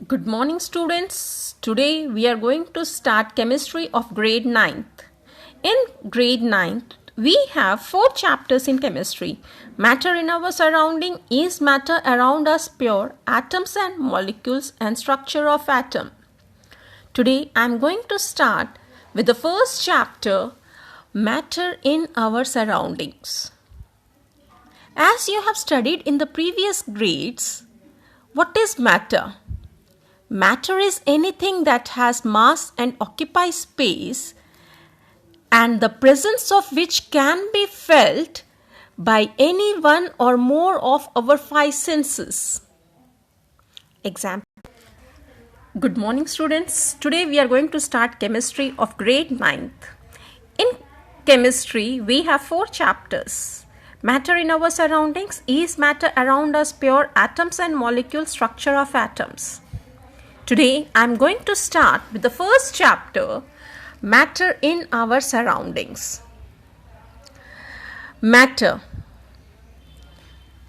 Good morning, students. Today we are going to start chemistry of grade 9th. In grade 9th, we have 4 chapters in chemistry. Matter in our surrounding, is matter around us pure, atoms and molecules and structure of atom. Today I am going to start with the first chapter, matter in our surroundings. As you have studied in the previous grades, what is matter? Matter is anything that has mass and occupies space, and the presence of which can be felt by any one or more of our 5 senses. Example. Good morning, students. Today we are going to start chemistry of grade 9th. In chemistry, we have 4 chapters. Matter in our surroundings, is matter around us pure, atoms and molecules, structure of atoms. Today I am going to start with the first chapter, matter in our surroundings. Matter.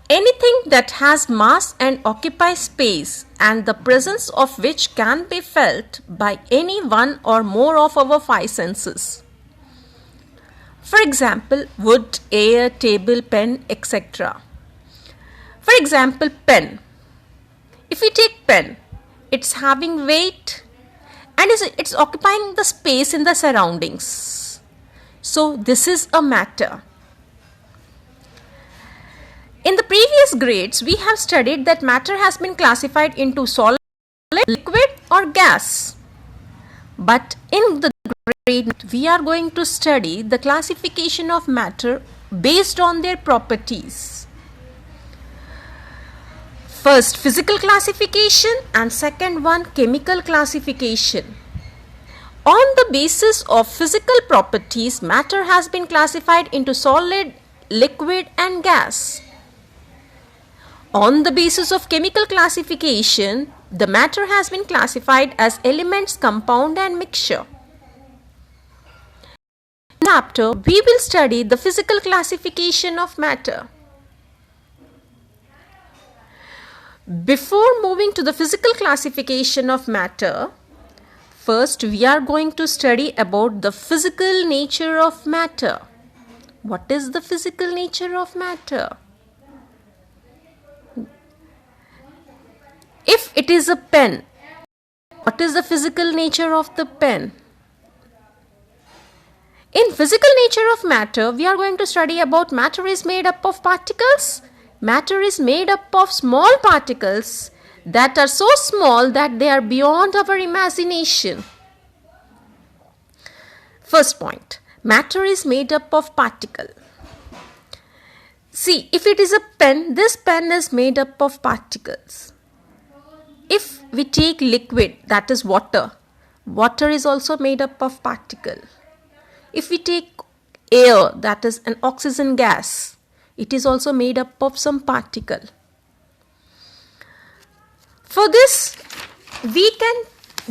Anything that has mass and occupies space and the presence of which can be felt by any one or more of our 5 senses. For example, wood, air, table, pen, etc. For example, pen. If we take pen, it's having weight and it's occupying the space in the surroundings. So this is a matter. In the previous grades, we have studied that matter has been classified into solid, liquid or gas. But in the grade, we are going to study the classification of matter based on their properties. First, physical classification, and second one, chemical classification. On the basis of physical properties, matter has been classified into solid, liquid and gas. On the basis of chemical classification, the matter has been classified as elements, compound and mixture. In this chapter, we will study the physical classification of matter. Before moving to the physical classification of matter, first we are going to study about the physical nature of matter. What is the physical nature of matter? If it is a pen, what is the physical nature of the pen? In physical nature of matter, we are going to study about matter is made up of particles. Matter is made up of small particles that are so small that they are beyond our imagination. First point, matter is made up of particle. See, if it is a pen, this pen is made up of particles. If we take liquid, that is water, water is also made up of particle. If we take air, that is an oxygen gas, it is also made up of some particle. For this, we can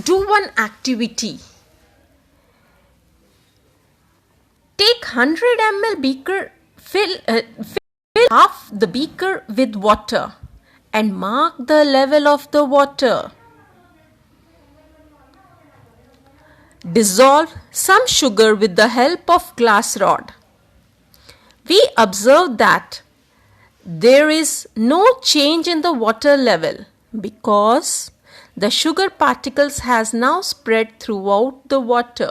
do one activity. Take 100 ml beaker, fill half the beaker with water and mark the level of the water. Dissolve some sugar with the help of glass rod. We observe that there is no change in the water level because the sugar particles has now spread throughout the water.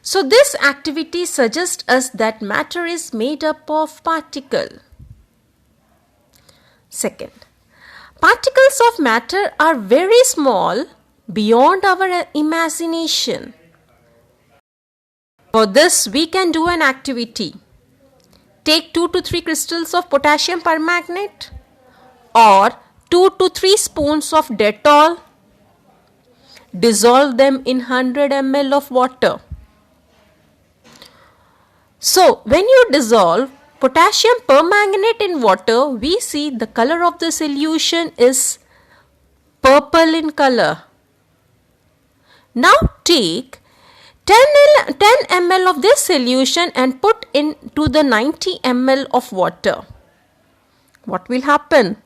So this activity suggests us that matter is made up of particle. Second, particles of matter are very small, beyond our imagination. For this, we can do an activity. Take 2 to 3 crystals of potassium permanganate or 2 to 3 spoons of Dettol. Dissolve them in 100 ml of water. So, when you dissolve potassium permanganate in water, we see the color of the solution is purple in color. Now take 10 ml of this solution and put into the 90 ml of water. What will happen?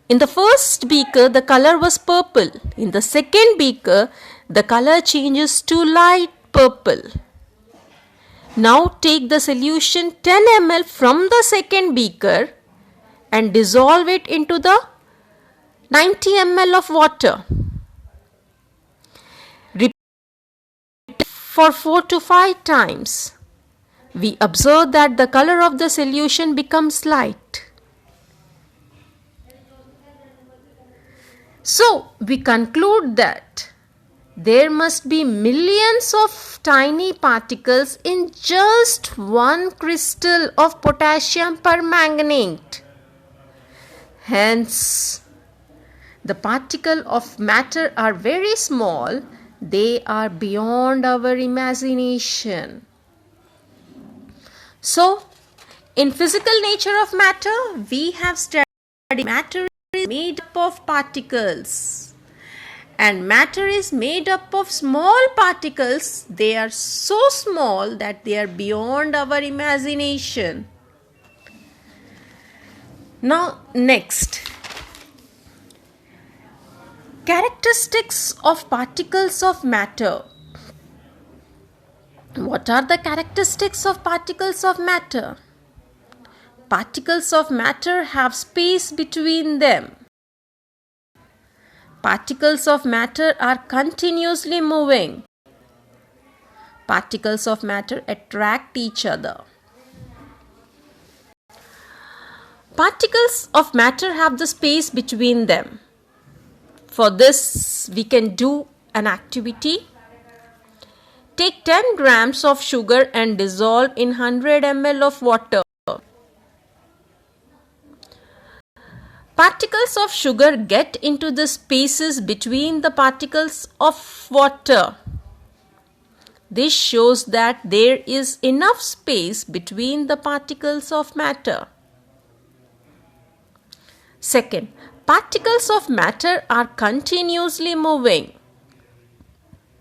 In the first beaker, the color was purple. In the second beaker, the color changes to light purple. Now take the solution 10 ml from the second beaker and dissolve it into the 90 ml of water. Repeat for 4 to 5 times. We observe that the color of the solution becomes light. So, we conclude that there must be millions of tiny particles in just one crystal of potassium permanganate. Hence, the particles of matter are very small. They are beyond our imagination. So, in physical nature of matter, we have studied matter is made up of particles. And matter is made up of small particles. They are so small that they are beyond our imagination. Now, next. Characteristics of particles of matter. What are the characteristics of particles of matter? Particles of matter have space between them. Particles of matter are continuously moving. Particles of matter attract each other. Particles of matter have the space between them. For this, we can do an activity. Take 10 grams of sugar and dissolve in 100 ml of water. Particles of sugar get into the spaces between the particles of water. This shows that there is enough space between the particles of matter. Second, particles of matter are continuously moving.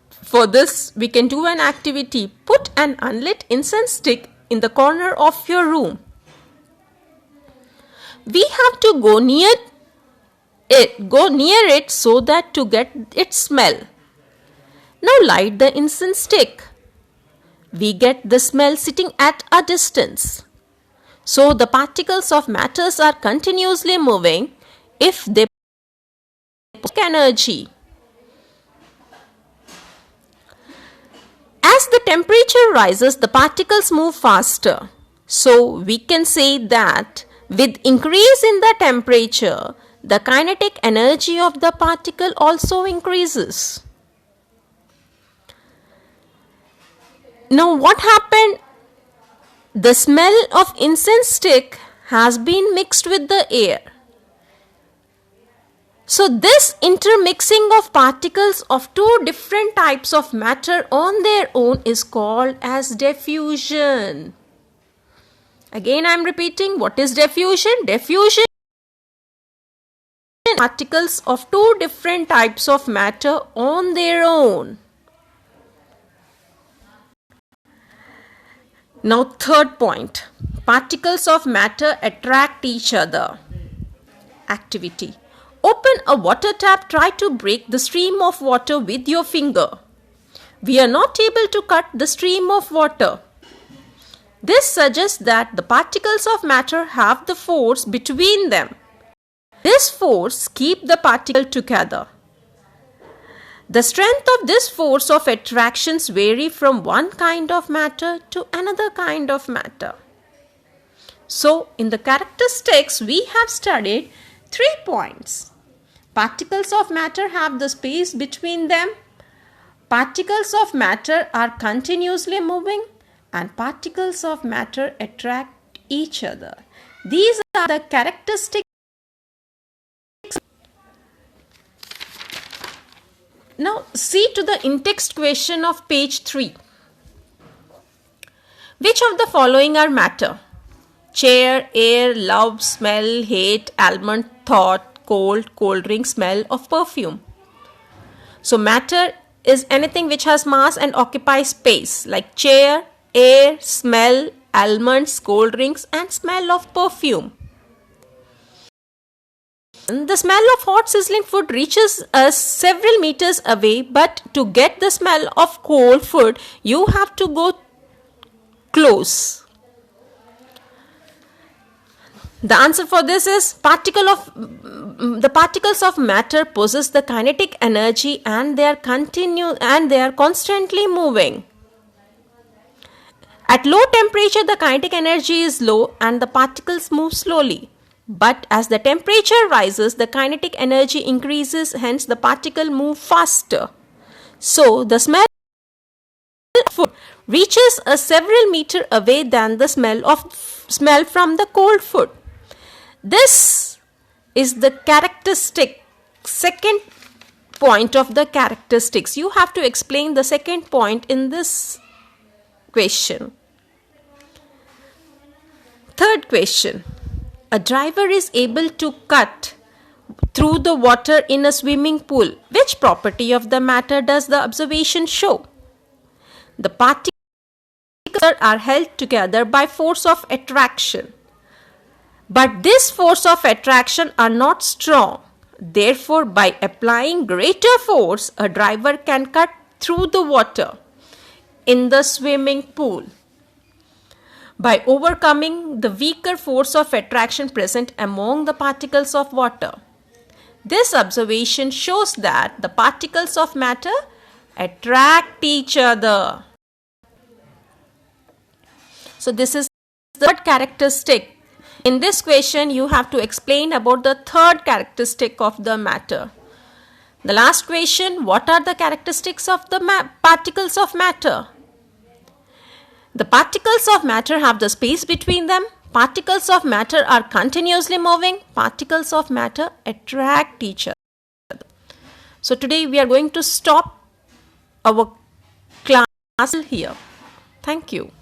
For this, we can do an activity. Put an unlit incense stick in the corner of your room. We have to go near it so that to get its smell. Now light the incense stick. We get the smell sitting at a distance. So the particles of matters are continuously moving if they possess energy. As the temperature rises, the particles move faster. So we can say that with increase in the temperature, the kinetic energy of the particle also increases. Now what happened? The smell of incense stick has been mixed with the air. So this intermixing of particles of two different types of matter on their own is called as diffusion. Again, I am repeating, what is diffusion? Diffusion is particles of two different types of matter on their own. Now, third point. Particles of matter attract each other. Activity. Open a water tap. Try to break the stream of water with your finger. We are not able to cut the stream of water. This suggests that the particles of matter have the force between them. This force keeps the particle together. The strength of this force of attractions vary from one kind of matter to another kind of matter. So, in the characteristics, we have studied 3 points. Particles of matter have the space between them. Particles of matter are continuously moving. And particles of matter attract each other. These are the characteristics. Now see to the InText question of page 3. Which of the following are matter? Chair, air, love, smell, hate, almond, thought, cold drink, smell of perfume. So matter is anything which has mass and occupies space, like chair, air, smell, almonds, cold drinks, and smell of perfume. The smell of hot sizzling food reaches us several meters away, but to get the smell of cold food, you have to go close. The answer for this is the particles of matter possess the kinetic energy and they are constantly moving. At low temperature, the kinetic energy is low and the particles move slowly. But as the temperature rises, the kinetic energy increases, hence the particle move faster. So the smell of food reaches a several meter away than the smell from the cold food. This is the second point of the characteristics. You have to explain the second point in this question. Third question. A driver is able to cut through the water in a swimming pool. Which property of the matter does the observation show? The particles are held together by force of attraction. But this force of attraction are not strong. Therefore, by applying greater force, a driver can cut through the water in the swimming pool by overcoming the weaker force of attraction present among the particles of water. This observation shows that the particles of matter attract each other. So this is the third characteristic. In this question, you have to explain about the third characteristic of the matter. The last question, what are the characteristics of the particles of matter? The particles of matter have the space between them. Particles of matter are continuously moving. Particles of matter attract each other. So today we are going to stop our class here. Thank you.